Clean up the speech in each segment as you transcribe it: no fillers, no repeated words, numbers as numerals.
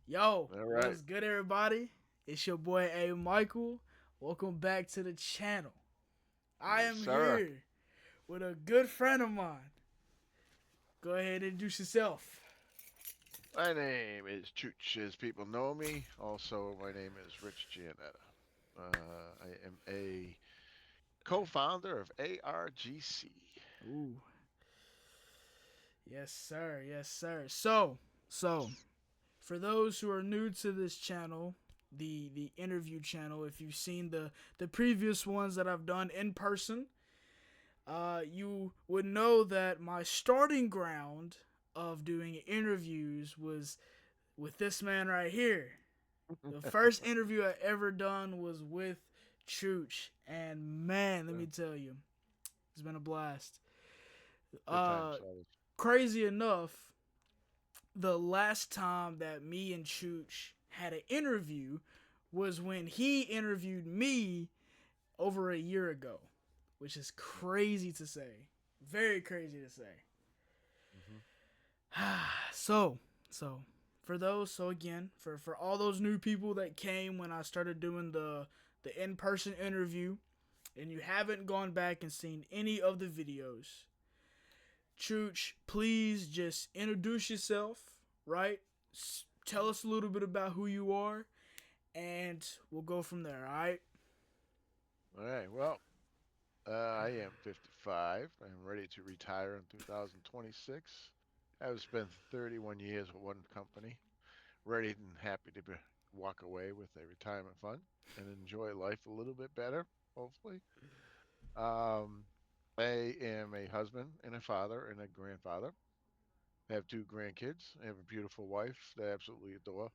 Yo, All right. what's good, everybody? It's your boy A. Michael. Welcome back to the channel. I Yes, am sir. here with a good friend of mine. Go ahead and introduce yourself. My name is Chooch, as people know me. Also, my name is Rich Gianetta. I am a co-founder of ARGC. Ooh, yes, sir. Yes, sir. So, for those who are new to this channel, the interview channel, if you've seen the previous ones that I've done in person, you would know that my starting ground of doing interviews was with this man right here. The first interview I ever done was with Chooch, and man, let me tell you, it's been a blast. Good times Uh, always. Crazy enough, the last time that me and Chooch had an interview was when he interviewed me over a year ago, which is crazy to say. Very crazy to say. Mm-hmm. So, so so again, for all those new people that came when I started doing the in-person interview and you haven't gone back and seen any of the videos, Chooch, please just introduce yourself, right? Tell us a little bit about who you are and we'll go from there, all right? All right. Well, I am 55. I'm ready to retire in 2026. I've spent 31 years with one company. Ready and happy to walk away with a retirement fund and enjoy life a little bit better, hopefully. Um, I am a husband and a father and a grandfather. I have two grandkids. I have a beautiful wife that I absolutely adore.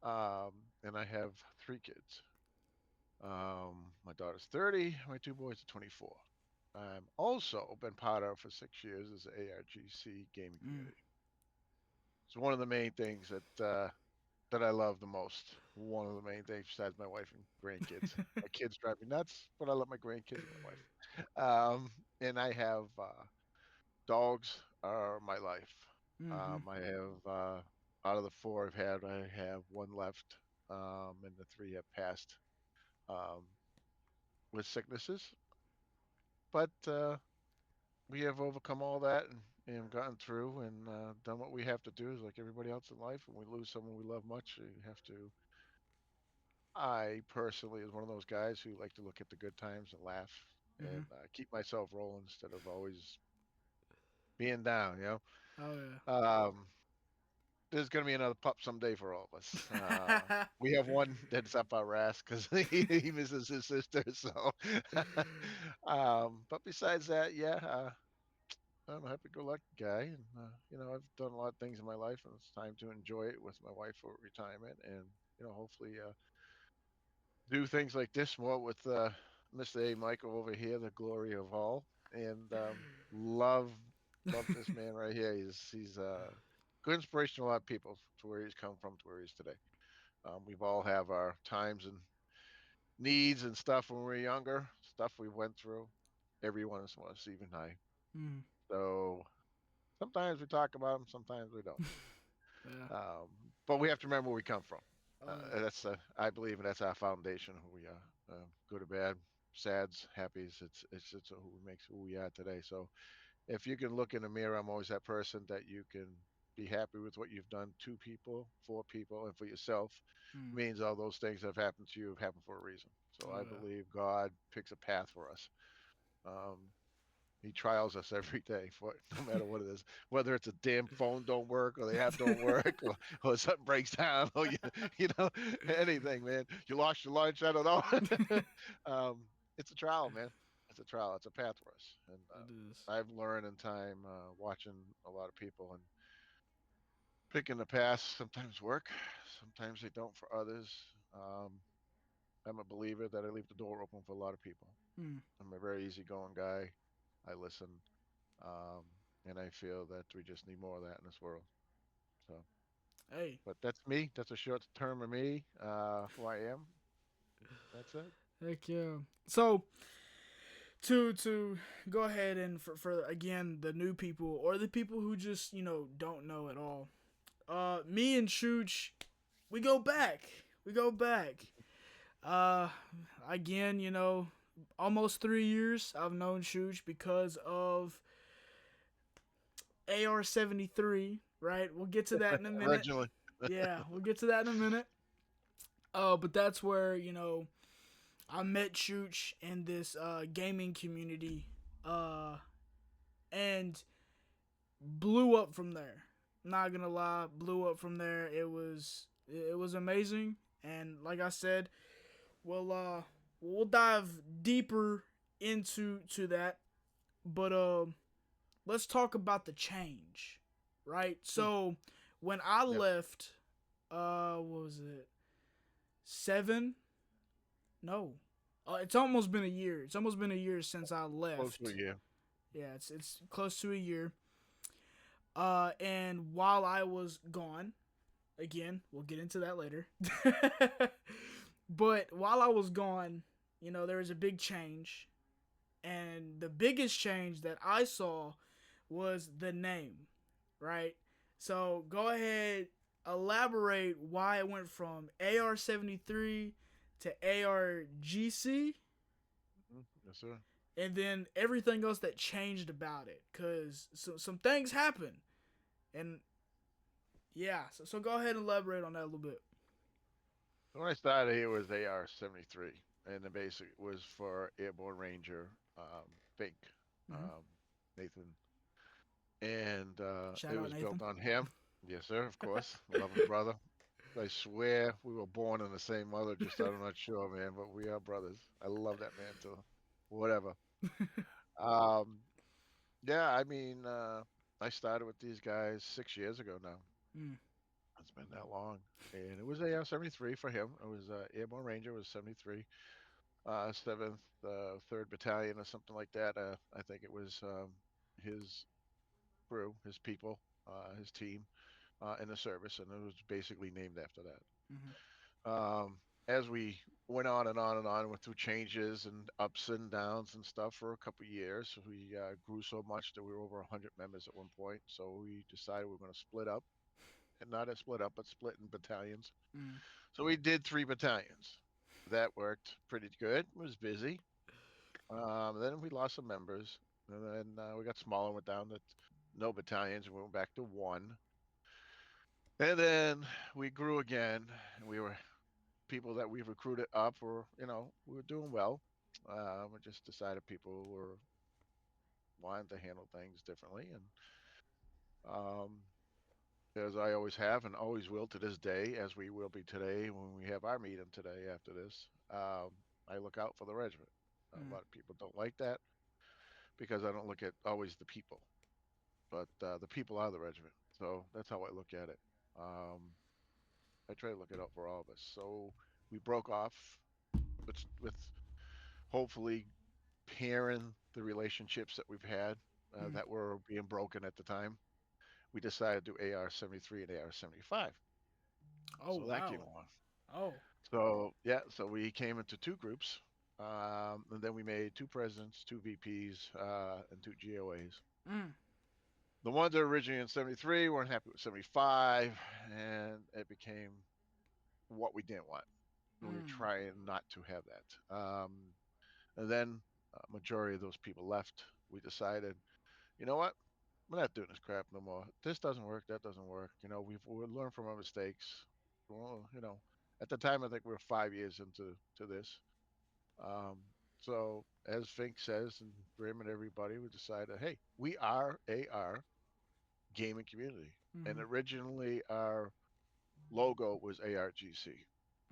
And I have three kids. My daughter's 30. My two boys are 24. I'm also been part of for 6 years is the ARGC gaming Mm. community. It's one of the main things that I love the most. One of the main things besides my wife and grandkids. My kids drive me nuts, but I love my grandkids and my wife. And I have dogs are my life. Mm-hmm. I have out of the four I've had, I have one left, and the three have passed um, with sicknesses. But we have overcome all that and gotten through and done what we have to do. Is like everybody else in life, when we lose someone we love much, you have to. I personally is one of those guys who like to look at the good times and laugh Mm-hmm. and keep myself rolling instead of always being down. Oh Um, there's gonna be another pup someday for all of us. yeah. We have one that's up our ass because he misses his sister. So, but besides that, yeah, I'm a happy-go-lucky guy, and I've done a lot of things in my life, and it's time to enjoy it with my wife for retirement, and hopefully do things like this more with Mr. A. Michael over here, the glory of all, and love this man right here. He's good inspiration to a lot of people to where he's come from to where he is today. We've all have our times and needs and stuff when we were younger, stuff we went through. Every one of us, even I. Mm. So sometimes we talk about them, sometimes we don't. Yeah. But we have to remember where we come from. Oh yeah. That's I believe that's our foundation. Who we are, good or bad, sads, happies. It's who makes who we are today. So if you can look in the mirror, I'm always that person that you can be happy with what you've done to people, for people, and for yourself. Mm. Means all those things that have happened to you have happened for a reason. So Oh I yeah. believe God picks a path for us. Um, he trials us every day for no matter what it is, whether it's a damn phone don't work or the app don't work or something breaks down or you know anything, man. You lost your lunch, I don't know. It's a trial, man. It's a trial. It's a path for us, and It is. I've learned in time watching a lot of people and picking the path. Sometimes work, sometimes they don't for others. Um, I'm a believer that I leave the door open for a lot of people. Mm. I'm a very easygoing guy. I listen. Um, and I feel that we just need more of that in this world. So, Hey. but that's me. That's a short term of me, who I am. That's it. Heck yeah. So to go ahead and for again the new people or the people who just don't know at all. Me and Chooch. we go back. We go back. Uh, Again, almost 3 years I've known Shooch because of AR-73. Right, we'll get to that in a minute. Originally. Yeah, we'll get to that in a minute. But that's where I met Chooch in this gaming community, uh, and blew up from there. Not gonna lie, blew up from there. It was amazing, and like I said, we'll dive deeper into that. But let's talk about the change, right? So when I Yep. left, what was it? 7? No. It's almost been a year. It's almost been a year since I Close to a left. year. Yeah, it's close to a year. And while I was gone, again, we'll get into that later. But while I was gone, there was a big change, and the biggest change that I saw was the name, right? So go ahead, elaborate why it went from AR-73 to ARGC, Yes, sir. and then everything else that changed about it, because some things happened, and yeah. So go ahead and elaborate on that a little bit. When I started here was AR-73, and the basic was for Airborne Ranger, Fink, Hmm. um, Nathan, and Shout it out was built Nathan. on him. Yes, sir. Of course, I love him, brother. I swear we were born in the same mother. Just I'm not sure, man, but we are brothers. I love that man too. Whatever. Um, yeah, I mean, I started with these guys 6 years ago now. Mm, It's been that long, and it was AR-73 for him. It was Airborne Ranger was 73. Seventh, third battalion or something like that. I think it was his crew, his people, his team in the service, and it was basically named after that. mm-hmm, As we went on and on and on, went through changes and ups and downs and stuff for a couple of years. We grew so much that we were over 100 members at one point. So we decided we were going to split up, and not a split up, but split in battalions. mm, So we did 3 battalions. That worked pretty good. It was busy. Then we lost some members, and then we got smaller, went down to no battalions, and we went back to one. And then we grew again, and we were people that we recruited up were, we were doing well. We just decided people were wanting to handle things differently, and um, as I always have and always will to this day, as we will be today when we have our meeting today after this, I look out for the regiment. A mm, lot of people don't like that because I don't look at always the people. But the people are the regiment. So that's how I look at it. Um, I try to look it out for all of us. So we broke off with hopefully pairing the relationships that we've had mm. that were being broken at the time. We decided to do AR-73 and AR-75. Oh So that came wow. along. Oh. So yeah, so we came into 2 groups. And then we made 2 presidents, 2 VPs, and 2 GOAs. Mm, The ones that were originally in 73 weren't happy with 75, and it became what we didn't want. We were mm, trying not to have that. And then majority of those people left. We decided, you know what? We're not doing this crap no more. This doesn't work. That doesn't work. We learned from our mistakes. Well, at the time, I think we were 5 years into this. Um, so as Fink says, and Grim and everybody, we decided, hey, we are AR gaming community. And mm, originally, our logo was ARGC.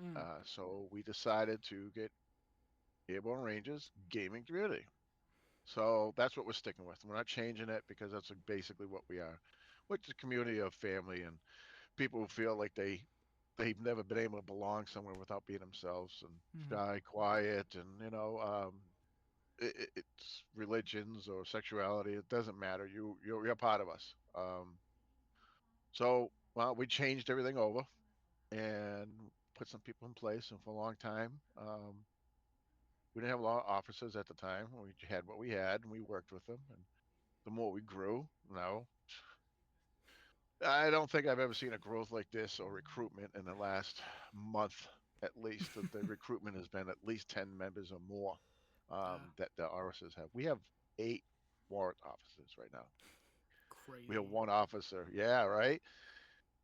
mm, So we decided to get Airborne Rangers Gaming Community. So that's what we're sticking with. We're not changing it because that's basically what we are, which is a community of family and people who feel like they've never been able to belong somewhere without being themselves and mm, shy, quiet, and it's religions or sexuality. It doesn't matter. You're a part of us. So well, we changed everything over and put some people in place. And for a long time, we didn't have a lot of officers at the time. We had what we had, and we worked with them. And the more we grew, now I don't think I've ever seen a growth like this or recruitment in the last month, at least. The recruitment has been at least 10 members or more Yeah, that the RSs have. We have 8 warrant officers right now. We have crazy. one officer. Yeah, right.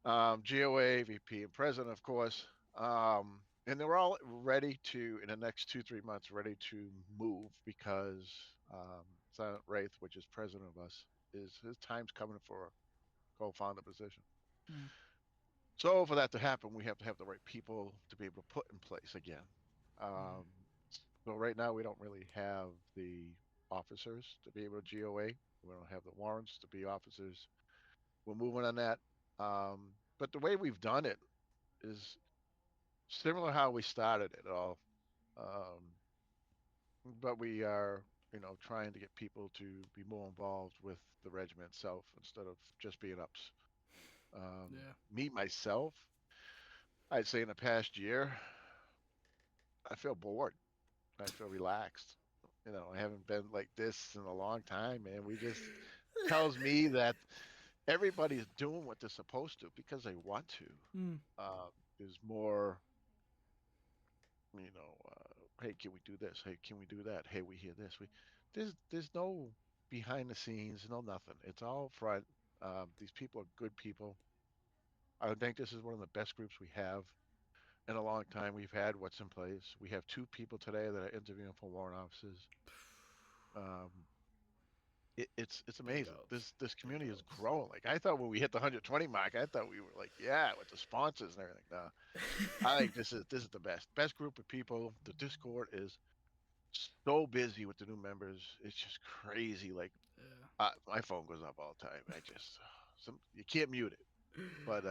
GOA, VP, and president, of course. And they're all ready to, in the next 2, 3 months, ready to move because Silent Wraith, which is president of us, is his time's coming for a co-founder position. Mm, So for that to happen, we have to have the right people to be able to put in place again. mm, Um, so right now we don't really have the officers to be able to GOA. We don't have the warrants to be officers. We're moving on that. But the way we've done it is similar how we started it all. Um, but we are, trying to get people to be more involved with the regiment itself instead of just being ups. yeah. Me myself, I'd say in the past year, I feel bored. I feel relaxed. I haven't been like this in a long time, man. We just tells me that everybody's doing what they're supposed to because they want to. Mm, There's more, hey, can we do this? Hey, can we do that? Hey, we hear this. There's no behind the scenes, no nothing. It's all front. These people are good people. I think this is one of the best groups we have in a long time. We've had what's in place. We have 2 people today that are interviewing for warrant officers. Um, it's big amazing. ups. This Big community is ups. growing. Like I thought when we hit the 120 mark, I thought we were like, yeah, with the sponsors and everything. No, I think this is the best group of people. The Discord is so busy with the new members. It's just crazy. Like Yeah. my phone goes up all the time. I just you can't mute it. But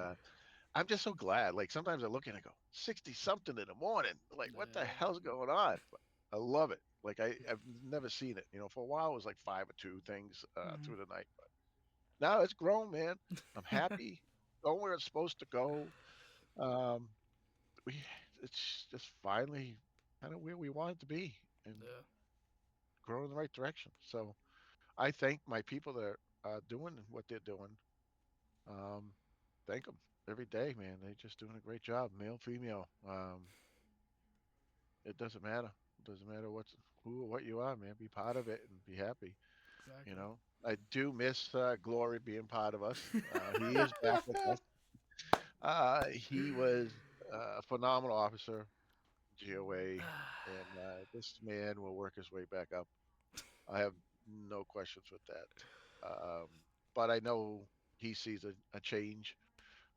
I'm just so glad. Like sometimes I look and I go 60 something in the morning. Like what the Yeah. hell's going on? But I love it. Like I've never seen it. For a while it was like 5 or 2 things Mm. through the night. Now it's grown, man. I'm happy. Going where it's supposed to go. Um, we it's just finally kind of where we want it to be and Yeah. grow in the right direction. So I thank my people that are doing what they're doing. Um, thank them every day, man. They're just doing a great job, male, female. It doesn't matter. It doesn't matter who or what you are, man. Be part of it and be happy. You Exactly. know, I do miss Glory being part of us. He is back with us. He was a phenomenal officer, GOA, and this man will work his way back up. I have no questions with that. But I know he sees a change,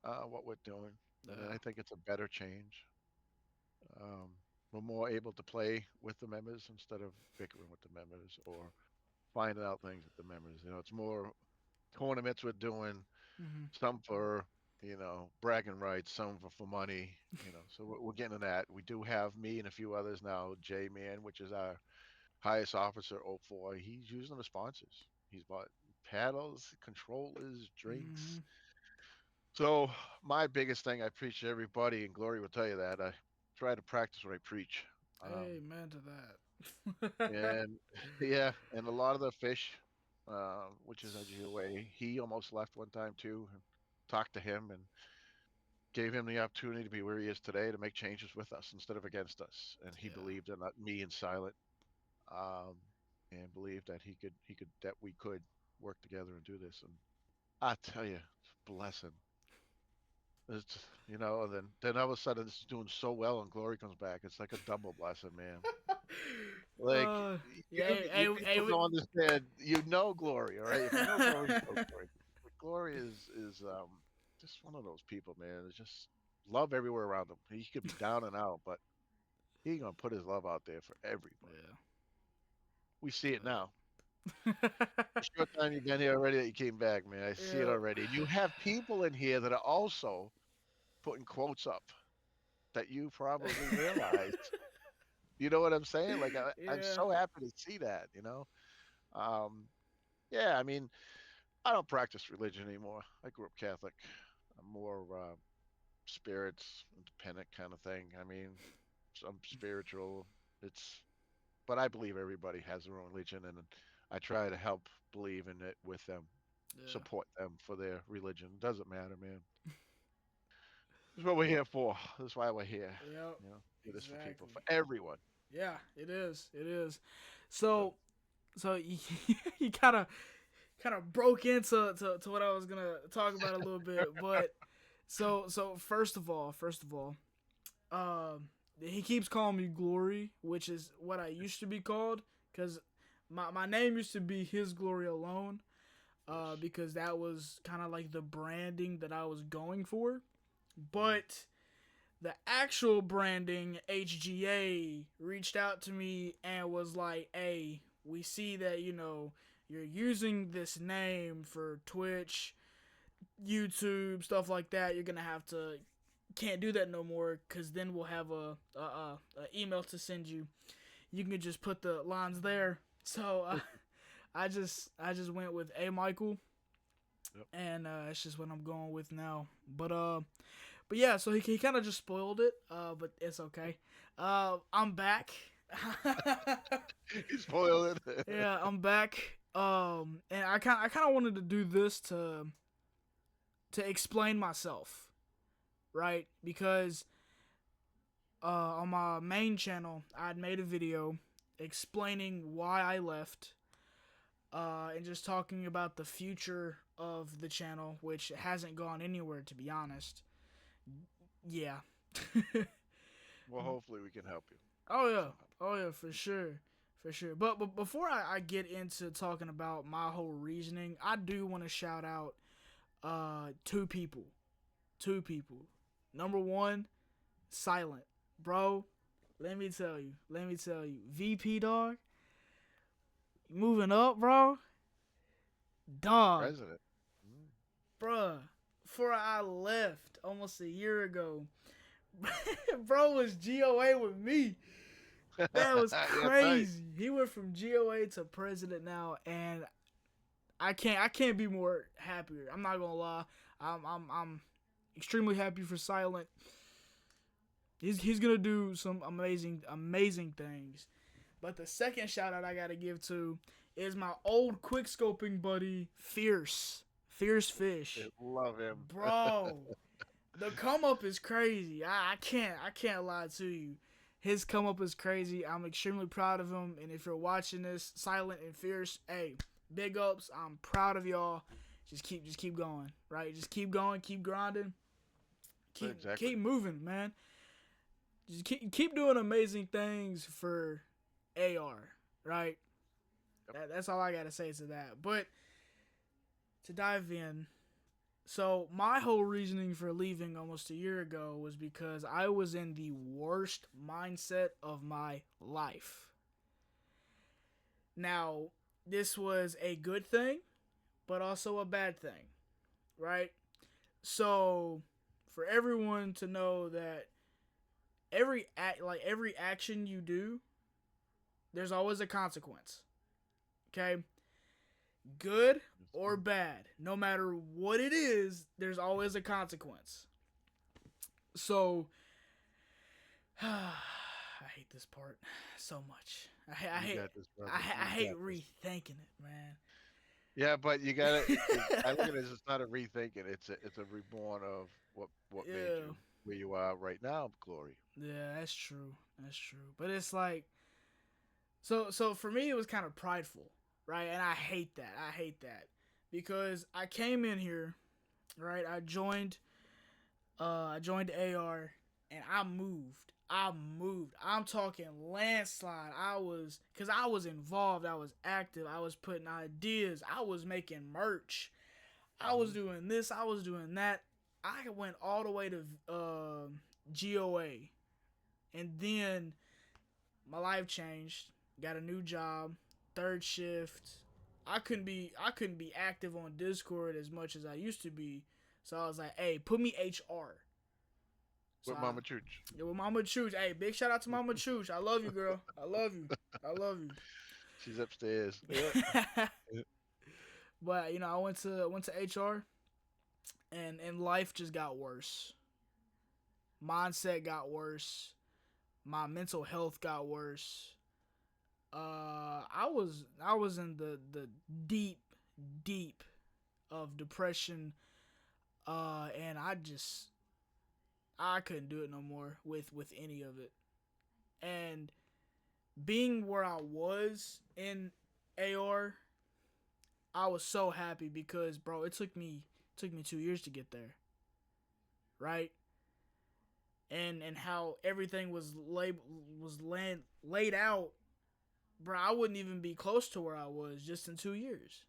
what we're doing, and Yeah. I think it's a better change. Um, we're more able to play with the members instead of bickering with the members or finding out things with the members. It's more tournaments we're doing, Hmm. some for bragging rights, some for money. So we're getting to that. We do have me and a few others now. J Man, which is our highest officer, 04. He's using the sponsors. He's bought paddles, controllers, drinks. Hmm. So my biggest thing, I preach to everybody, and Glory will tell you that I try to practice what I preach. Um, Amen to that. and yeah, and a lot of the fish, which is edging away, he almost left one time too. And talked to him and gave him the opportunity to be where he is today to make changes with us instead of against us. And he Yeah. believed in me and Silent, um, and believed that he could that we could work together and do this. And I tell you, it's a blessing. It's and then all of a sudden it's doing so well and Glory comes back. It's like a double blessing, man. Like uh, yeah. you people don't understand. Glory, all right? If you know Glory, you know Glory. But Glory is just one of those people, man. It's just love everywhere around him. He could be down and out, but he gonna put his love out there for everybody. Yeah. We see it now. Yeah. The short time you've been here already that you came back, man. I see it Yeah. already. And you have people in here that are also putting quotes up that you probably realize. You know what I'm saying? Like I'm Yeah. so happy to see that. Um, yeah, I mean, I don't practice religion anymore. I grew up Catholic. I'm more spirits, independent kind of thing. I mean, some spiritual. It's, but I believe everybody has their own religion, and I try to help believe in it with them. Yeah. support them for their religion. Doesn't matter, man. This is what we're here for. This is why we're here. Yep. You know, do this for people, Exactly. for everyone. Yeah, it is. It is. So, So you kind of broke into to what I was gonna talk about a little bit, but so first of all, he keeps calling me Glory, which is what I used to be called, because my name used to be His Glory Alone, yes. because that was kind of like the branding that I was going for, Mm-hmm. but the actual branding, HGA, reached out to me and was like, hey, we see that, you're using this name for Twitch, YouTube, stuff like that. You're going to have to, can't do that no more, because then we'll have a email to send you. You can just put the lines there. So I just went with A Michael, Yep. and it's just what I'm going with now. But yeah, so he kind of just spoiled it, but it's okay. I'm back. He spoiled it. Yeah, I'm back. And I kind of wanted to do this to explain myself, right? Because on my main channel, I'd made a video explaining why I left, and just talking about the future of the channel, which hasn't gone anywhere, to be honest. Yeah. Well, hopefully we can help you. Oh yeah, Somehow. oh yeah, for sure, for sure. But before I get into talking about my whole reasoning, I do want to shout out two people, two people. Number one, Silent, bro. Let me tell you, VP dog, moving up, bro. Dog, President. Mm. bruh. Before I left almost a year ago, bro was GOA with me. That was That's right. crazy. He went from GOA to president now, and I can't be more happier. I'm not gonna lie. I'm extremely happy for Silent. He's gonna do some amazing things. But the second shout out I gotta give to is my old quick scoping buddy, Fierce Fish, Love him. bro. The come up is crazy. I can't lie to you. His come up is crazy. I'm extremely proud of him. And if you're watching this, Silent and Fierce, hey, big ups. I'm proud of y'all. Just keep going, right? Just keep going, keep grinding, Exactly. keep moving, man. Just keep doing amazing things for AR, right? Yep. That's all I gotta say to that. But to dive in, so my whole reasoning for leaving almost a year ago was because I was in the worst mindset of my life. Now, this was a good thing, but also a bad thing, right? So, for everyone to know that every action you do, there's always a consequence. Okay? Good or bad, no matter what it is, there's always a consequence. So, I hate this part so much. I You hate got this, brother. I, You I hate got this. rethinking it, man. Yeah, but you gotta. I look at it as it's not a rethinking. It's a reborn of what made Yeah, you where you are right now, Glory. yeah, that's true. That's true. But it's like, so for me, it was kind of prideful, right? And I hate that. I hate that because I came in here, right? I joined AR, and I moved. I'm talking landslide. Cause I was involved. I was active. I was putting ideas. I was making merch. I was Hmm. doing this. I was doing that. I went all the way to GOA, and then my life changed. Got a new job, third shift. I couldn't be active on Discord as much as I used to be. So I was like, hey, put me HR. So With Mama Chooch. yeah, with Mama Chooch. Hey, big shout out to Mama Chooch. I love you, girl. I love you. I love She's upstairs. Yeah. you. Yeah. But I went to HR, and life just got worse. Mindset got worse. My mental health got worse. I was in the deep, deep of depression, and I couldn't do it no more with any of it. And being where I was in AR, I was so happy because, bro, it took me 2 years to get there, right? And how everything laid out, bro. I wouldn't even be close to where I was just in 2 years.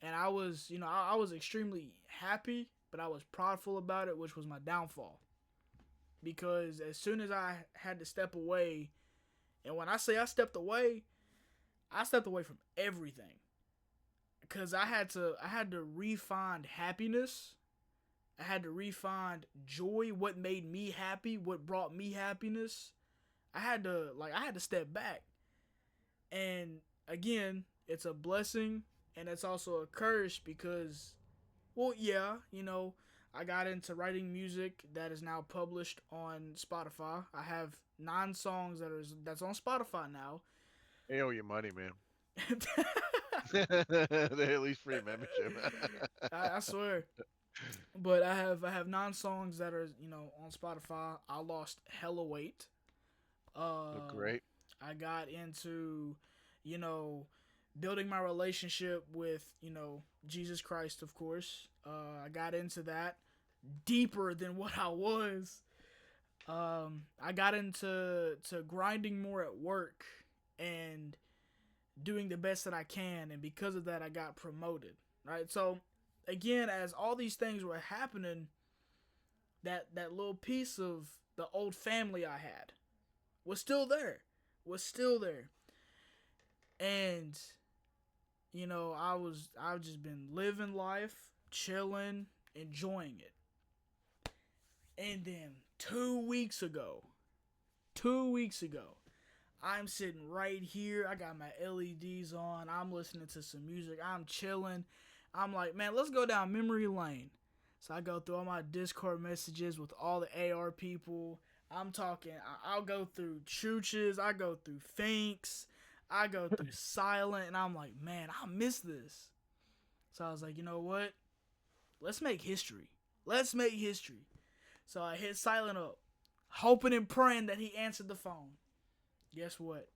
And I was, I was extremely happy, but I was prideful about it, which was my downfall. Because as soon as I had to step away, and when I say I stepped away from everything. Because I had to refine happiness. I had to refine joy, what made me happy, what brought me happiness. I had to step back. And again, it's a blessing and it's also a curse because, well, yeah, I got into writing music that is now published on Spotify. I have 9 songs that's on Spotify now. They owe you money, man. They at least free membership. I swear. But I have 9 songs that are on Spotify. I lost hella weight. Look Um, great. I got into, you know, building my relationship with Jesus Christ, of course. I got into that deeper than what I was. I got into grinding more at work and doing the best that I can, and because of that, I got promoted. Right. So again, as all these things were happening, that little piece of the old family I had was still there. Was still there. And I've just been living life, chilling, enjoying it. And then 2 weeks ago, I'm sitting right here. I got my LEDs on. I'm listening to some music. I'm chilling. I'm like, man, let's go down memory lane. So I go through all my Discord messages with all the AR people. I'm talking, I'll go through Chooches. I go through Finks. I go through Silent. And I'm like, man, I miss this. So I was like, you know what? Let's make history. Let's make history. So I hit Silent up, hoping and praying that he answered the phone. Guess what?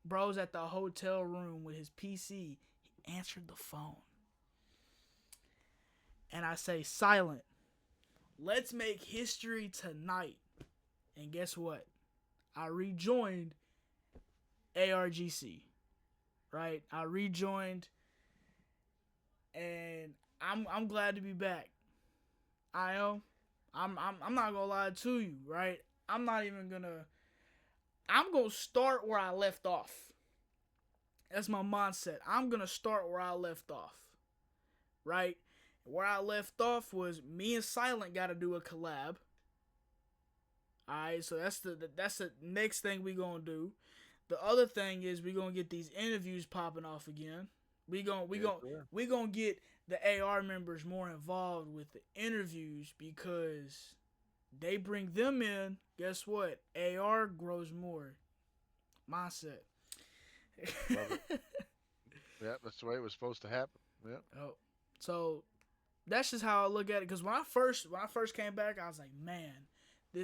Bro's at the hotel room with his PC. He answered the phone. And I say, Silent, let's make history tonight. And guess what? I rejoined ARGC. Right? I rejoined, and I'm glad to be back. I am. I'm not gonna lie to you, right? I'm not even gonna. I'm gonna start where I left off. That's my mindset. I'm gonna start where I left off, right? Where I left off was me and Silent got to do a collab. All right, so that's the next thing we gonna do. The other thing is we gonna get these interviews popping off again. We gonna we Yes, gonna sir. we gonna get the AR members more involved with the interviews because they bring them in. Guess what? AR grows more. Mindset. Love it. Yeah, that's the way it was supposed to happen. Yeah. Oh, so that's just how I look at it. Because when I first came back, I was like, man,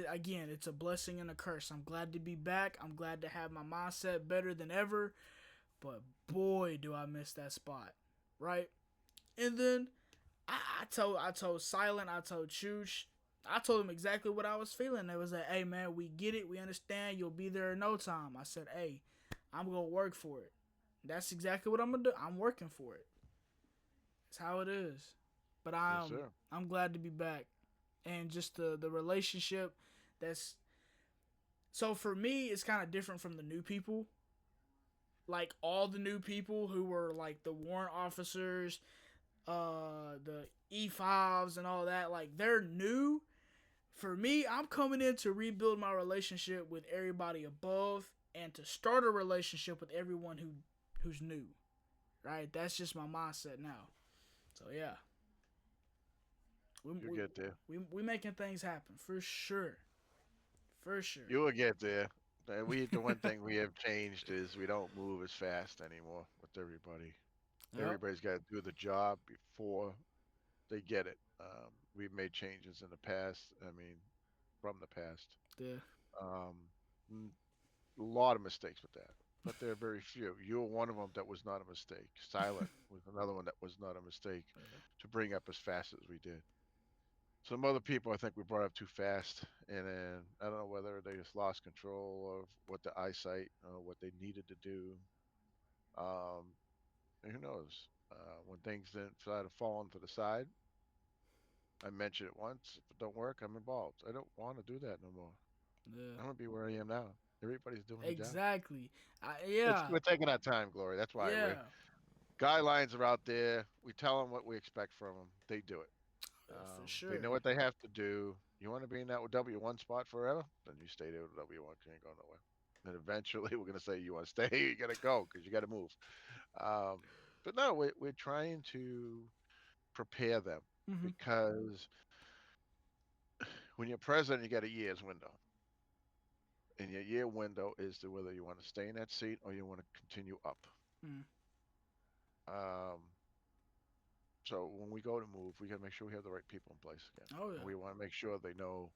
again, it's a blessing and a curse. I'm glad to be back. I'm glad to have my mindset better than ever. But boy, do I miss that spot, right? And then I told Silent, I told Chooch, I told him exactly what I was feeling. They was like, hey man, we get it, we understand, you'll be there in no time. I said, hey, I'm gonna work for it. That's exactly what I'm gonna do. I'm working for it. It's how it is. But Yes, I'm sir. I'm glad to be back. And just the relationship that's so for me it's kind of different from the new people. Like all the new people who were like the warrant officers, the E5s and all that, like they're new. For me, I'm coming in to rebuild my relationship with everybody above and to start a relationship with everyone who's new. Right? That's just my mindset now. So yeah, we You'll we get there. we making things happen for sure, for sure. You will get there. The one thing we have changed is we don't move as fast anymore with everybody. Yep. Everybody's got to do the job before they get it. We've made changes in the past. I mean, from the past. Yeah. Um, a lot of mistakes with that, but there are very few. You were one of them that was not a mistake. Silent was another one that was not a mistake Yeah. to bring up as fast as we did. Some other people I think we brought up too fast, and then I don't know whether they just lost control of what the eyesight, what they needed to do. Um, and who knows? When things didn't try to fall onto the side, I mentioned it once. If it don't work, I'm involved. I don't want to do that no more. Yeah. I want to be where I am now. Everybody's doing their job. Exactly. It's Yeah. we're taking our time, Glory. That's why we're Yeah. guidelines are out there. We tell them what we expect from them. They do it. For They know sure. what they have to do. You want to be in that W1 spot forever? Then you stay there with W1. You ain't going nowhere. And eventually, we're going to say, you want to stay? You got to go because you got to move. Um, but no, we're trying to prepare them Hmm. because when you're president, you got a year's window. And your year window is to whether you want to stay in that seat or you want to continue up. Mm. Um, so when we go to move, we got to make sure we have the right people in place again. Oh And yeah. we want to make sure they know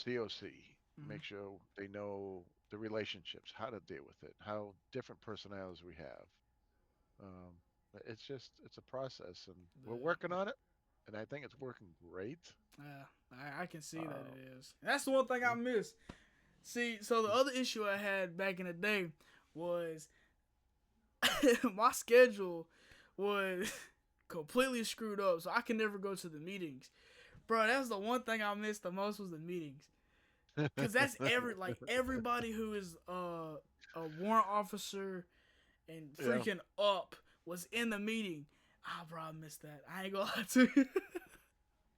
COC, Hmm. make sure they know the relationships, how to deal with it, how different personalities we have. Um, it's a process, and we're Yeah. working on it, and I think it's working great. Yeah. I can see that Uh, it is. That's the one thing I yeah, miss. See, so the other issue I had back in the day was my schedule was completely screwed up, so I can never go to the meetings. Bro, that's the one thing I missed the most was the meetings. Cause that's everybody who is a warrant officer and yeah. freaking up was in the meeting. Ah, bro, I missed that. I ain't gonna lie to you.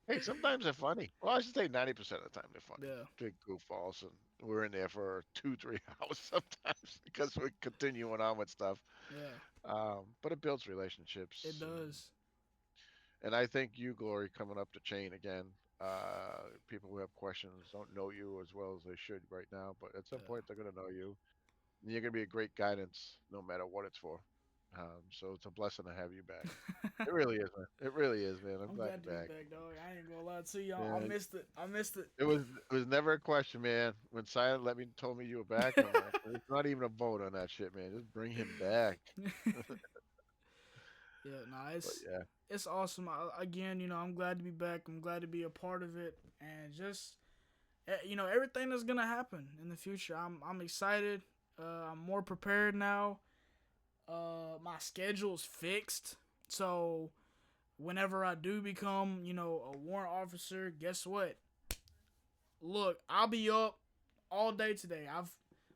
Hey, sometimes they're funny. Well, I should say 90% of the time they're funny. Yeah, Big goofballs, and we're in there for 2, 3 hours sometimes because we're continuing on with stuff. yeah, But it builds it relationships, does. and I think you, Glory, coming up the chain again. People who have questions don't know you as well as they should right now, but at some Yeah. point they're going to know you. And you're going to be a great guidance no matter what it's for. So it's a blessing to have you back. It really is, man. It really is, man. I'm I'm glad glad to be you're back. back, dog. I ain't gonna lie to you. I And missed it. I missed it. it was never a question, man. When Silent told me you were back, I'm like, it's not even a vote on that shit, man. Just bring him back. Yeah, nah, But it's yeah, it's awesome. Again, I'm glad to be back. I'm glad to be a part of it, and just everything that's gonna happen in the future. I'm excited. I'm more prepared now. My schedule's fixed, so whenever I do become a warrant officer, guess what? Look, I'll be up all day today.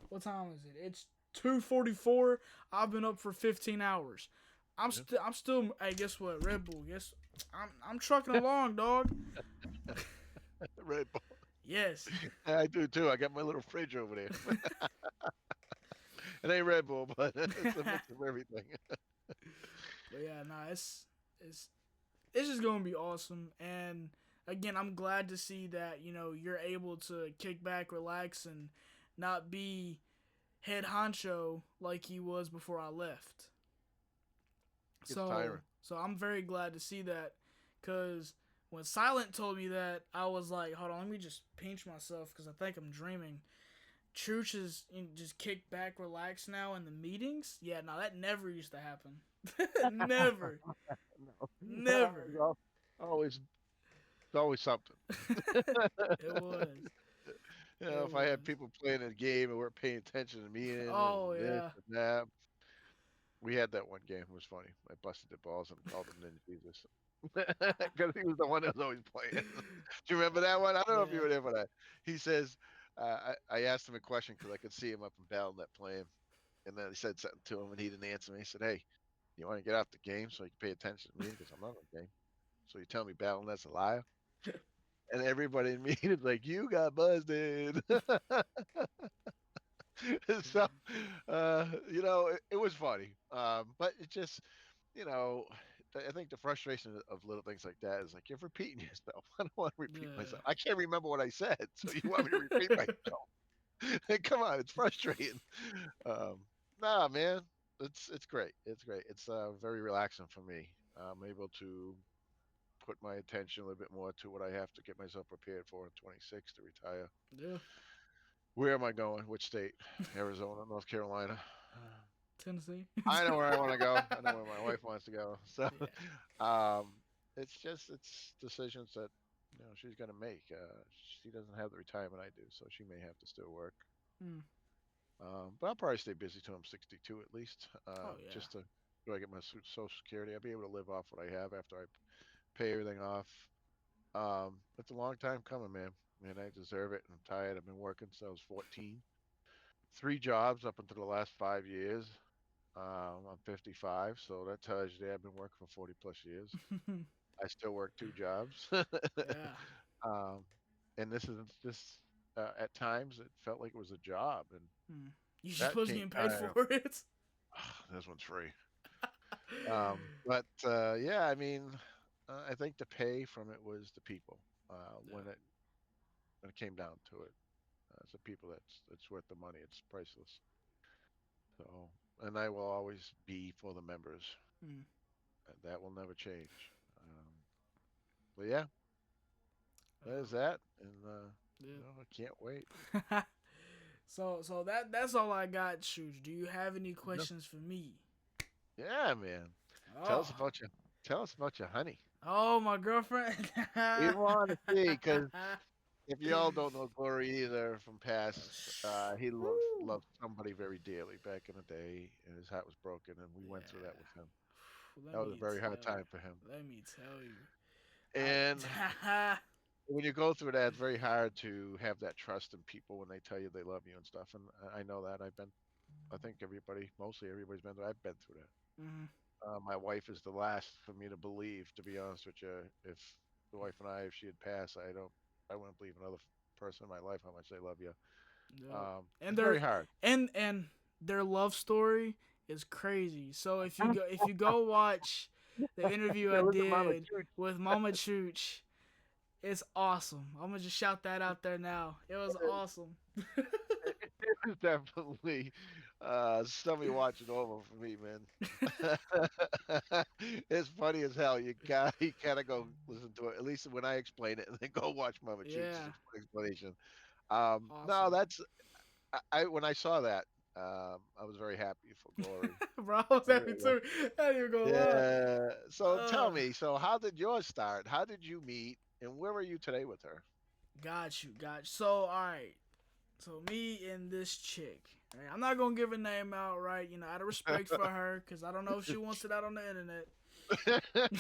What time is it? It's 2:44. I've been up for 15 hours. yeah. I'm still. Hey, guess what? Red Bull. Guess I'm trucking along, dog. Red Bull. Yes. I do too. I got my little fridge over there. It ain't Red Bull, but it's a mix of everything. But yeah, nah, it's it's just gonna be awesome. And again, I'm glad to see that you're able to kick back, relax, and not be head honcho like he was before I left. It's So tiring. so I'm very glad to see that, cause when Silent told me that, I was like, hold on, let me just pinch myself because I think I'm dreaming. Chooch is just kick back, relax now in the meetings. Yeah, no, that never used to happen. Never, No. never. Well, always, always something. It was. It If I had was. people playing a game and weren't paying attention to me Oh and this yeah. and that, we had that one game. It was funny. I busted the balls and called him Ninja Jesus because he was the one that was always playing. Do you remember that one? I don't know if you Yeah. were there for that. He says, I asked him a question because I could see him up in Battle.net playing, and then I said something to him and he didn't answer me. He said, "Hey, you want to get off the game so you can pay attention to me because I'm not on the game. So you tell me Battle.net's a liar?" And everybody in me is like, "You got busted." So, it was funny. But it just, you know, I think the frustration of little things like that is like you're repeating yourself. I don't want to repeat Yeah. myself. I can't remember what I said, so you want me to repeat myself? Come on, it's frustrating. Um, nah, man. it's great. It's great. It's very relaxing for me. I'm able to put my attention a little bit more to what I have to get myself prepared for in 26 to retire. Yeah. Where am I going? Which state? Arizona, North Carolina. Tennessee. I know where I want to go. I know where my wife wants to go. So, Yeah. um, it's decisions that she's gonna make. She doesn't have the retirement I do, so she may have to still work. Mm. But I'll probably stay busy till I'm 62 at least, Oh yeah. just to do I get my Social Security. I'll be able to live off what I have after I pay everything off. It's a long time coming, man. Man, I deserve it. I'm tired. I've been working since I was 14. Three jobs up until the last 5 years. I'm 55, so that tells you that I've been working for 40 plus years. I still work two jobs. Yeah. um, and this at times it felt like it was a job, and Mm. You just that supposed to came get paid kind for of it. this one's free. But yeah, I mean, I think the pay from it was the people Yeah. when it came down to it. It's the people that's worth the money. It's priceless. So, and I will always be for the members. Mm. That will never change. But yeah, that is Oh, that, and yeah. I can't wait. So that's all I got, Shoots. Do you have any No. questions for me? Yeah, man. Tell us Oh. about your tell us about your honey. Oh, my girlfriend. We want to see because if y'all don't know Glory either from past, he Whew. loved somebody very dearly back in the day, and his heart was broken, and we went through that with Yeah. him. Let That was a me very hard tell you. time for him. Let me tell you. And I when you go through that, it's very hard to have that trust in people when they tell you they love you and stuff. And I know that I think mostly everybody's been there. I've been through that. Mhm. My wife is the last for me to believe, to be honest with you. If the wife and if she had passed, I wouldn't believe another person in my life how much they love you. Yep. And It's very their hard. and their love story is crazy. So if you go watch the interview Yeah, I look at Mama did Chooch. with Mama Chooch, it's awesome. I'm gonna just shout that out there now. It was awesome. It's definitely somebody watching over for me, man. It's funny as hell. You gotta go listen to it. At least when I explain it, and then go watch Mama Chooch's Yeah, explanation. No, awesome. that's I when I saw that, I was very happy for Glory. Bro, I was I happy really was. too. I ain't even gonna lie. Yeah. So tell Uh, me, so how did yours start? How did you meet, and where were you today with her? got you. So all right. So me and this chick. Right, I'm not gonna give her name out, right? Out of respect for her, cause I don't know if she wants it out on the internet.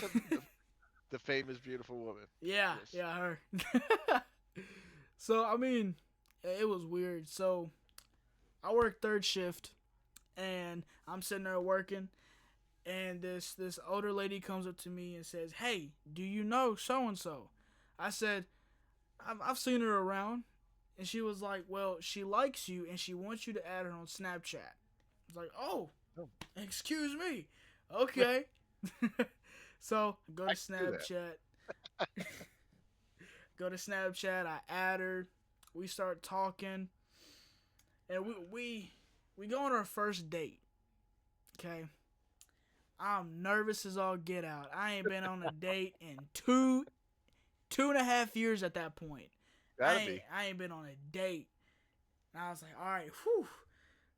the, the famous beautiful woman. Yeah, Yes. yeah, her. So I mean, it was weird. So I work third shift, and I'm sitting there working, and this older lady comes up to me and says, "Hey, do you know so and so?" I said, "I've seen her around," and she was like, "Well, she likes you, and she wants you to add her on Snapchat." I was like, "Oh, Oh, excuse me, okay." So go to I can do that. Snapchat. Go to Snapchat. I add her. We start talking, and we go on our first date. Okay, I'm nervous as all get out. I ain't been on a date in two and a half years at that point. I Gotta ain't be. I ain't been on a date. And I was like, all right, whew.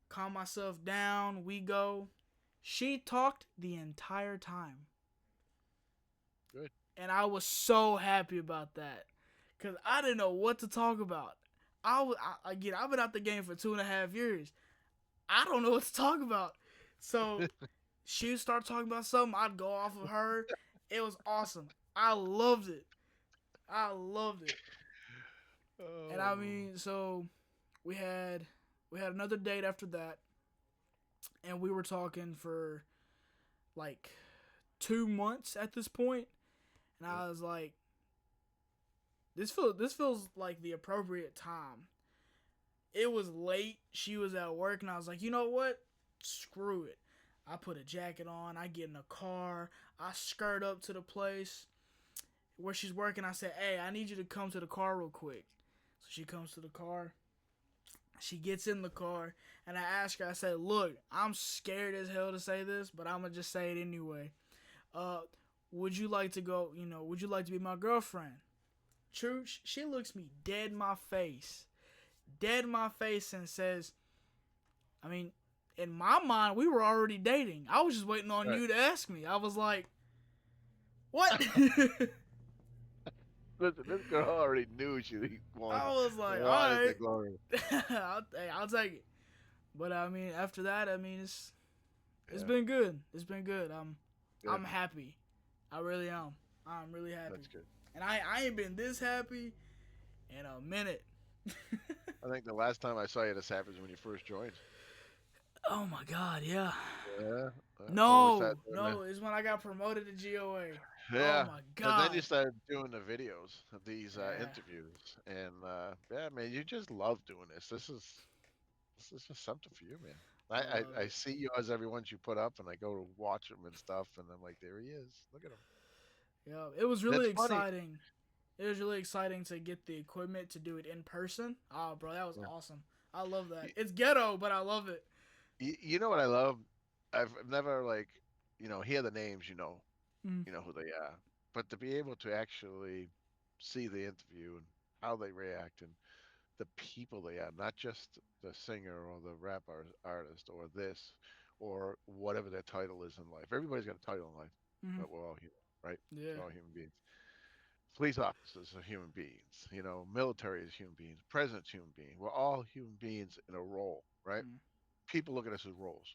Calm myself down. We go. She talked the entire time, Good. and I was so happy about that, cause I didn't know what to talk about. Again, I've been out the game for 2.5 years. I don't know what to talk about. So she would start talking about something. I'd go off of her. It was awesome. I loved it. I loved it. And I Oh, mean, so we had we had another date after that, and we were talking for like 2 months at this point. And yeah. I was like, this feels like the appropriate time. It was late. She was at work, and I was like, you know what? Screw it. I put a jacket on. I get in a car. I skirt up to the place where she's working. I said, hey, I need you to come to the car real quick. So she comes to the car. She gets in the car, and I ask her, I said, "Look, I'm scared as hell to say this, but I'm gonna just say it anyway. Uh, would you like to go? Would you like to be my girlfriend?" True, she looks me dead in my face, and says, "I mean, in my mind, we were already dating. I was just waiting on Right. you to ask me." I was like, "What?" Listen, this girl already knew she wanted I was like, "All wanted the right, glory. I'll take it." But I mean, after that, I mean, it's Yeah, been good. It's been good. good. I'm happy. I really am. I'm really That's happy. good. And I ain't been this happy in a minute. I think the last time I saw you this happened was when you first joined. Oh my god, yeah. Yeah. When we started No, doing the no, it's when I got promoted to GOA. Oh yeah, my and then you god. started doing the videos of these Yeah. interviews, and yeah, man, you just love doing this. This is just something for you, man. I love I it. see yours every once you put up, and I go to watch them and stuff, and I'm like, there he is. Look at him. Yeah, it was And it's really funny. exciting. It was really exciting to get the equipment to do it in person. Oh, bro, that was Yeah. awesome. I love that. You, It's ghetto, but I love it. you know what I love? I've never like, hear the names, Mm, you know who they are, but to be able to actually see the interview and how they react and the people they are, not just the singer or the artist or this or whatever their title is in life. Everybody's got a title in life, mm, but we're all human, right? yeah. We're all human beings. Police officers are human beings, military is human beings, president's human being. We're all human beings in a role, right? Mm, People look at us as roles.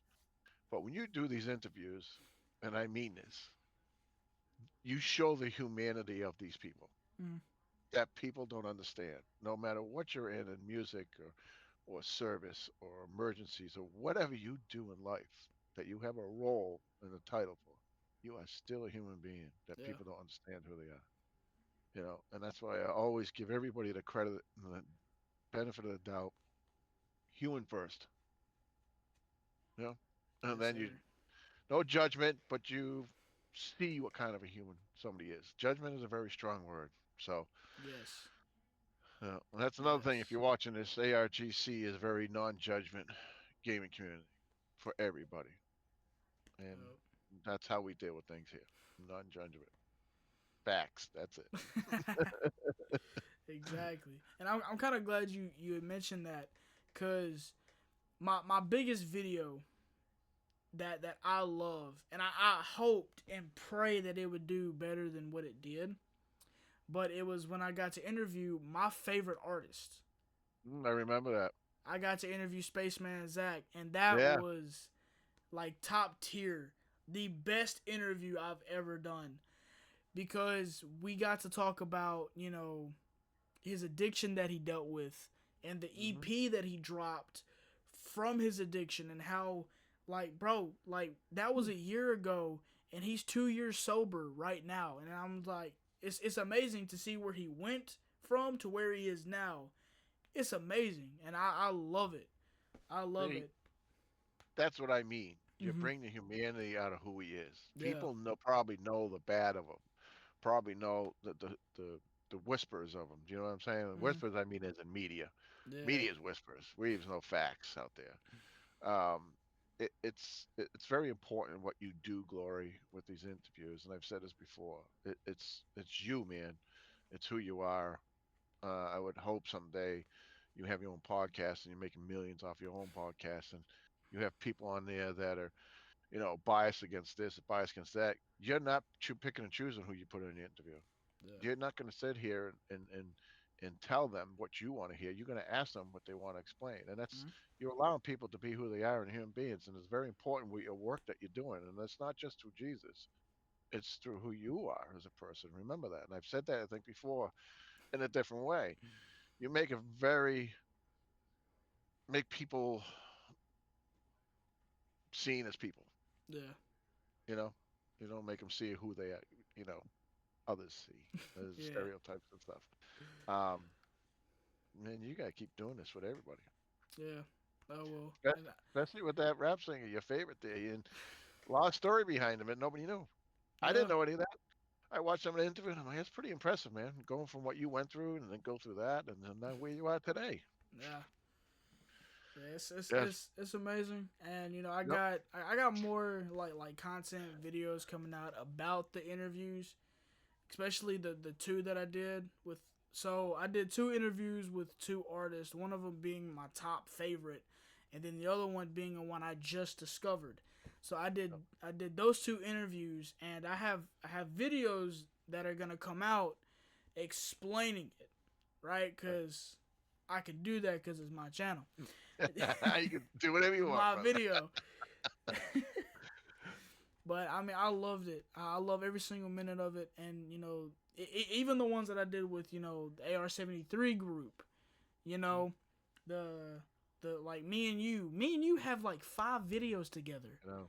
But when you do these interviews, and I mean this, you show the humanity of these people mm, that people don't understand. No matter what you're in music or service or emergencies or whatever you do in life, that you have a role and a title for, you are still a human being that yeah. people don't understand who they are. And that's why I always give everybody the credit and the benefit of the doubt, human first, you know, and Yes, then you sir. no judgment, but you see what kind of a human somebody is. Judgment is a very strong word. So Yes. and that's another thing. If Yes. you're watching this, ARGC is very non-judgment gaming community for everybody, and Yep. that's how we deal with things here. Non-judgment, facts. That's it. Exactly. And I'm kind of glad you had mentioned that, cuz my biggest video that I love, and I hoped and prayed that it would do better than what it did, but it was when I got to interview my favorite artist. I remember that. I got to interview Spaceman Zach, and that Yeah. was like top tier, the best interview I've ever done, because we got to talk about, his addiction that he dealt with, and the Hmm. EP that he dropped from his addiction, and how, like, bro, like, that was a year ago, and he's 2 years sober right now. And I'm like, it's amazing to see where he went from to where he is now. It's amazing, and I love it. I love See, it. that's what I mean. You Hmm. bring the humanity out of who he is. Yeah. People probably know the bad of him. Probably know the whispers of him. Do you know what I'm saying? The Hmm. whispers I mean is in media. Yeah. Media's whispers. We have no facts out there. It's very important what you do, Glory, with these interviews. And I've said this before. It's you, man. It's who you are. I would hope someday you have your own podcast and you're making millions off your own podcast, and you have people on there that are biased against this, biased against that. You're not picking and choosing who you put in the interview. Yeah. You're not going to sit here and tell them what you want to hear. You're going to ask them what they want to explain, and that's Hmm. you're allowing people to be who they are and human beings. And it's very important with your work that you're doing, and it's not just through Jesus. It's through who you are as a person. Remember that. And I've said that I think before in a different way. You make people seen as people. Yeah. You know, you don't make them see who they are. You know, others see as Yeah. stereotypes and stuff. Um, Man, you gotta keep doing this with everybody. Yeah. Oh well. Espe- And Especially with that rap singer, your favorite there, and a lot of story behind him, and nobody knew. I yeah. didn't know any of that. I watched some of the interview, and I'm like, it's pretty impressive, man. Going from what you went through, and then go through that, and then now where you are today. Yeah. Yeah, it's Yes. it's it's amazing, and you know Yep. I got more like content videos coming out about the interviews, especially the two that I did with. So I did two interviews with two artists, one of them being my top favorite, and then the other one being the one I just discovered. So I did those two interviews, and I have videos that are gonna come out explaining it, right? Because I can do that because it's my channel. You can do whatever you want, My brother. video. But I mean, I loved it. I love every single minute of it, and you know, even the ones that I did with the AR-73 group, you know, the like me and you have like 5 videos together. You know,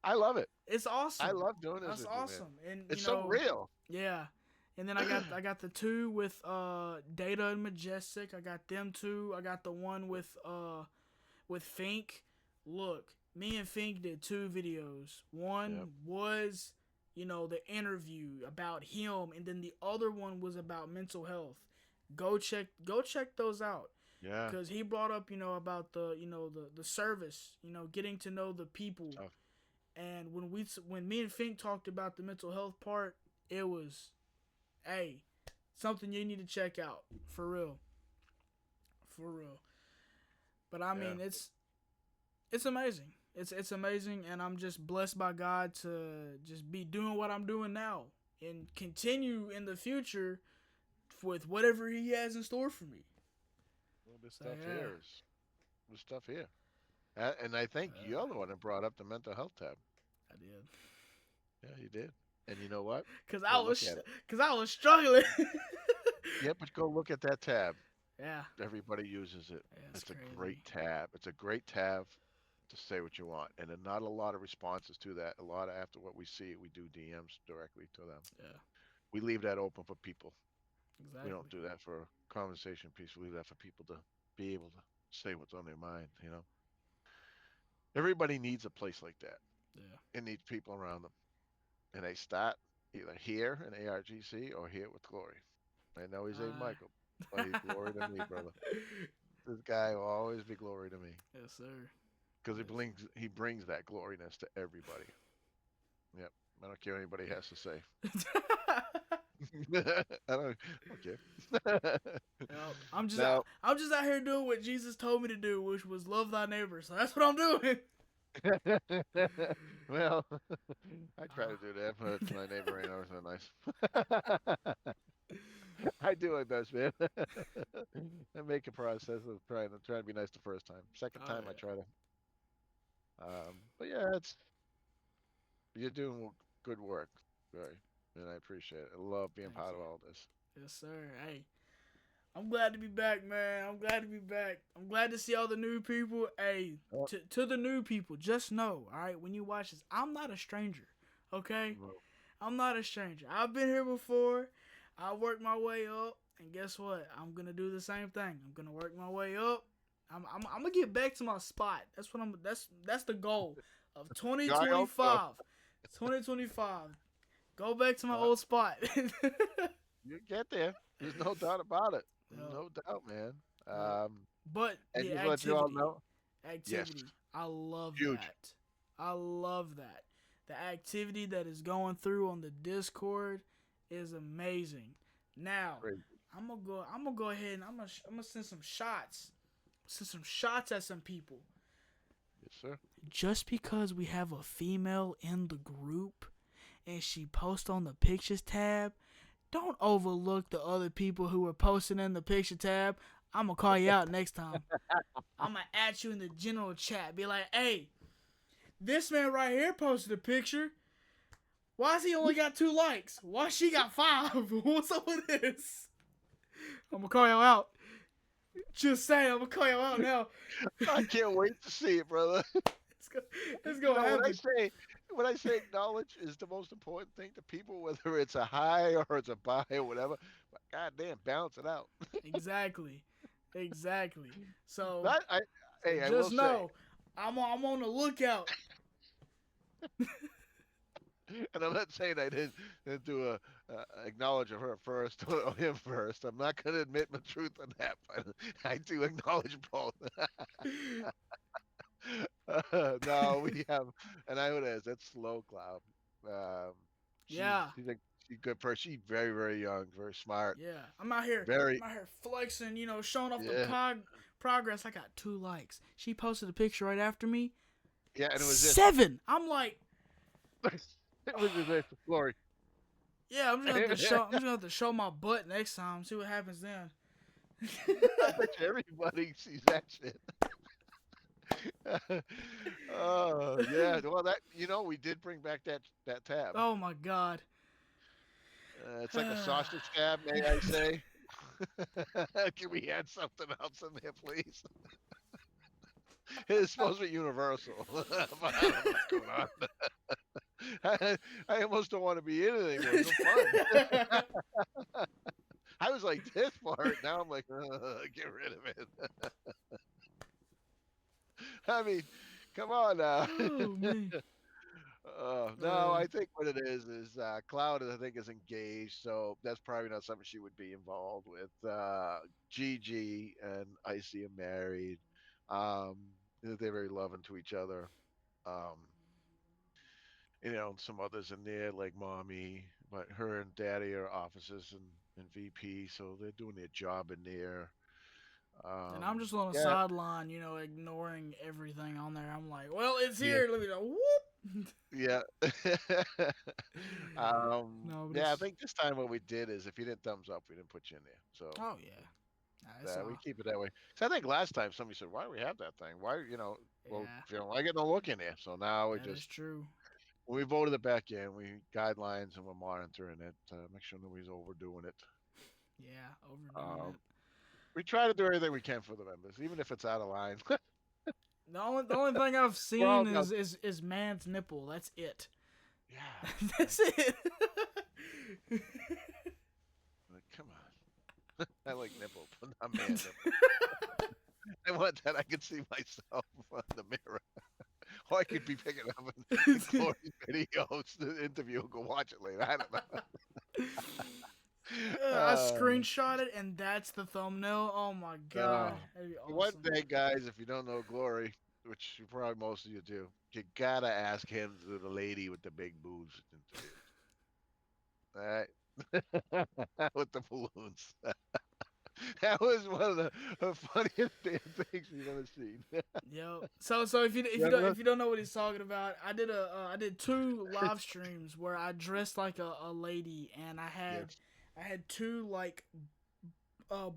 I love it. It's I awesome. love doing this That's with you, man. awesome, and It's so real. yeah. And then I got the two with Data and Majestic. I got them two. I got the one with Fink. Look, me and Fink did 2 videos. Yep. One was, the interview about him, and then the other one was about mental health. Go check those out. Yeah. Because he brought up, about the service, getting to know the people. Tough. And when me and Fink talked about the mental health part, it was, hey, something you need to check out for real. But I mean, it's amazing. It's amazing, and I'm just blessed by God to just be doing what I'm doing now and continue in the future with whatever He has in store for me. Well, this So, stuff yeah. here is the stuff here. And I think you're the one that brought up the mental health tab. I did. Yeah, you did. And you know what? Cause Go look at it. I was struggling. Yeah, but go look at that tab. Yeah. Everybody uses it. Yeah, It's a crazy. great tab. It's a great tab to say what you want. And then not a lot of responses to that. A lot of after what we see, we do DMs directly to them. Yeah. We leave that open for people. Exactly. We don't do that for a conversation piece. We leave that for people to be able to say what's on their mind, you know? Everybody needs a place like that. Yeah. It needs people around them. And they start either here in ARGC or here with Glory. I know he's a Michael, but he's Glory to me, brother. This guy will always be Glory to me. Yes, sir. Because he brings that gloriness to everybody. Yep. I don't care what anybody has to say. I don't care. I'm just Now, I'm just out here doing what Jesus told me to do, which was love thy neighbor. So that's what I'm doing. well, I try to do that, but my neighbor ain't always so nice. I do my best, man. I make a process of trying to be nice the first time. Second time, I try to. But yeah, you're doing good work, Barry, and I appreciate it. I love being part of all this. Yes, sir. Hey, I'm glad to be back, man. I'm glad to be back. I'm glad to see all the new people. Hey, to the new people, just know, all right, when you watch this, I'm not a stranger, okay? No. I'm not a stranger. I've been here before. I worked my way up, and guess what? I'm gonna do the same thing. I'm gonna work my way up. I'm gonna get back to my spot. That's what that's the goal of 2025. 2025. Go back to my old spot. You get there. There's no doubt about it. No doubt, man. But and the just let you all know. activity. Yes. I love Huge. that. I love that. The activity that is going through on the Discord is amazing. Now, Crazy. I'm gonna go ahead and I'm gonna send some shots. Send some shots at some people. Yes, sir. Just because we have a female in the group and she posts on the pictures tab, don't overlook the other people who are posting in the picture tab. I'm going to call you out next time. I'm going to add you in the general chat. Be like, hey, this man right here posted a picture. Why has he only got 2 likes? Why she got 5? What's up with this? I'm going to call you out. Just saying, I'm going to call you out now. I can't wait to see it, brother. It's going to happen. When I say acknowledge is the most important thing to people, whether it's a hi or it's a bye or whatever, but goddamn, balance it out. Exactly. So But I just know, I'm on the lookout. And I'm not saying I didn't do a acknowledge of her first or him first. I'm not going to admit my truth on that, but I do acknowledge both. No, we have, and I would ask that's Slow Cloud. Um, Yeah. she's a good person. She's very very young, very smart, Yeah, I'm out here. very I'm out here flexing. Showing off the yeah progress. I got 2 likes. She posted a picture right after me. yeah, and it was this. 7. I'm like, It was this glory. yeah. I'm just gonna have to show. I'm just gonna have to show my butt next time. See what happens then. I bet you everybody sees that shit. Oh yeah, well that we did bring back that tab. Oh my god. It's like a sausage tab, may I say? Can we add something else in there, please? It's supposed to be universal, but I don't know what's going on. I almost don't want to be in it anymore. It's so fun. I was like this part. Now I'm like, get rid of it. I mean, come on now. Oh man. No, I think what it is Cloud, I think, is engaged, so that's probably not something she would be involved with. Gigi and Icy are married. Um, they're very loving to each other. Um, and some others in there like Mommy, but her and Daddy are officers and VP, so they're doing their job in there. And Um, I'm just on the yeah, sideline, ignoring everything on there. I'm like, well, it's yeah, here. Let me know. Whoop. yeah. No, but Yeah, I it's. think this time what we did is if you didn't thumbs up, we didn't put you in there. So Oh yeah. Nah, it's we all. keep it that way. So I think last time somebody said, "Why do we have that thing? Why, well, Yeah. if you don't like it, don't look in there." So now we That is just true. when we voted it back in, we guidelines and we're monitoring it, make sure nobody's overdoing it. Yeah, overdoing Um, it. we try to do everything we can for the members, even if it's out of line. The only thing I've We're all seen is man's nipple. That's it. yeah, That's it. like, come on. I like nipple, but not man nipple. I want that I can see myself on the mirror. Or I could be picking up in Glory's videos, the interview, go watch it later. I don't know. I screenshot it and that's the thumbnail. Oh my Uh, god, that'd be one awesome. day, guys, if you don't know Glory, which you probably most of you do, you gotta ask him to the lady with the big boobs interview. All right, with the balloons. That was one of the funniest damn things we've ever seen. Yep. So if you don't know what he's talking about, I did 2 live streams where I dressed like a lady and Yes, I had 2 like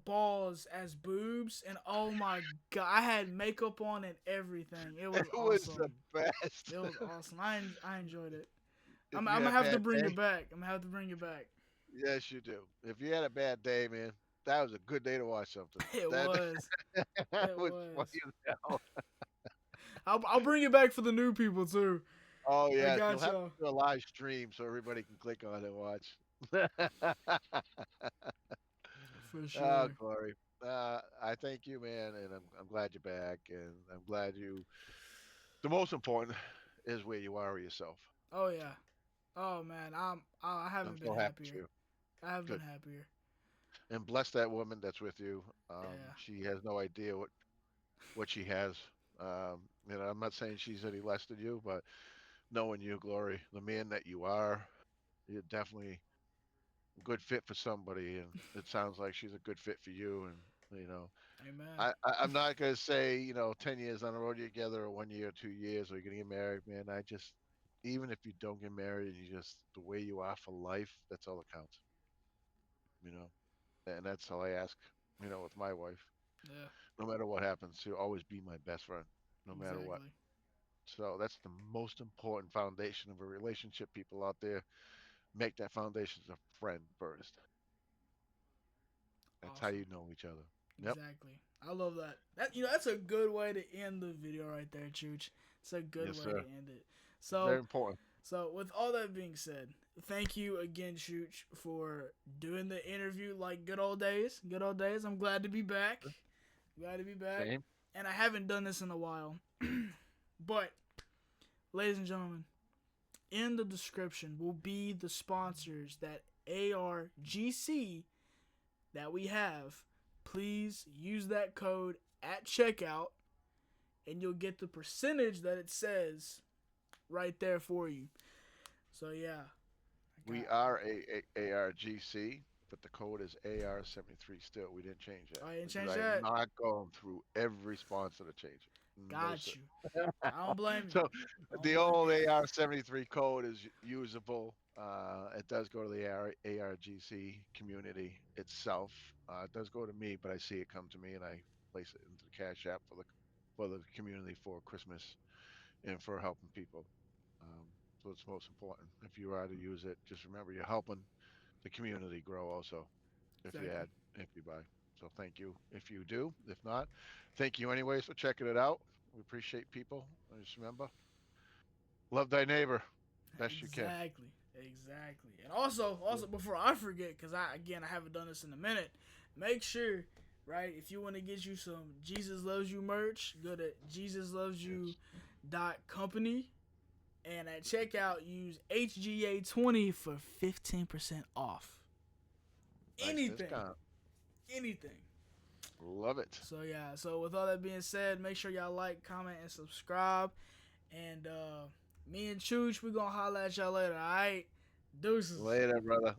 balls as boobs, and oh my god, I had makeup on and everything. It was it was the awesome. best. It was awesome. I enjoyed it. If I'm you had gonna a have to bad bring it day, back. I'm gonna have to bring it back. yes, you do. If you had a bad day, man, that was a good day to watch something. It That, was. that It was was. funny as hell. I'll bring it back for the new people too. Oh I yes, you'll got have to y'all do a live stream so everybody can click on it and watch. for Oh, sure. Corey. I thank you, man, and I'm glad you're back, and I'm glad you. The most important is where you are with yourself. Oh yeah. Oh man, I I'm haven't been so happy for happier. you. I have been Good, happier. and bless that woman that's with you. Yeah. She has no idea what she has. I'm not saying she's any less than you, but knowing you, Glory, the man that you are, you're definitely a good fit for somebody, and it sounds like she's a good fit for you. And Amen. I'm not gonna say 10 years on the road together, or 1 year, or 2 years, or you're gonna get married, man. I just even if you don't get married, and you just the way you are for life, that's all that counts. You know, and that's all I ask. With my wife, Yeah. no matter what happens, she'll always be my best friend, no matter what. Exactly. So that's the most important foundation of a relationship. People out there make that foundation as a friend first. That's how Awesome. you know each other. Yep. Exactly. I love that. That's a good way to end the video right there, Chooch. It's a good Yes, way to sir. end it. Very So, important. with all that being said, thank you again, Chooch, for doing the interview like good old days. Good old days. I'm glad to be back. Glad to be back. Same. And I haven't done this in a while. But, ladies and gentlemen, in the description will be the sponsors that ARGC that we have. Please use that code at checkout and you'll get the percentage that it says right there for you. So yeah. We are ARGC, but the code is AR73 still. We didn't change that. I didn't Because change I am that. not going through every sponsor to change it. No, Got sir. you. I don't blame you. So I don't the blame old you. AR73 code is usable. It does go to the ARGC community itself. It does go to me, but I see it come to me and I place it into the Cash App for the community for Christmas and for helping people. Um, so it's most important. If you are to use it, just remember you're helping the community grow also. If you Exactly. add, if you buy. So thank you if you do. If not, thank you anyways for checking it out. We appreciate people. And just remember, love thy neighbor best you can. Exactly. Exactly. And also before I forget, because I haven't done this in a minute, make sure, right, if you want to get you some Jesus Loves You merch, go to JesusLovesYou.company and at checkout use HGA20 for 15% off. Nice Anything. discount. Anything. Love it. So yeah, so with all that being said, make sure y'all like, comment, and subscribe. And me and Chooch, we gonna holla at y'all later, alright? Deuces. Later, brother.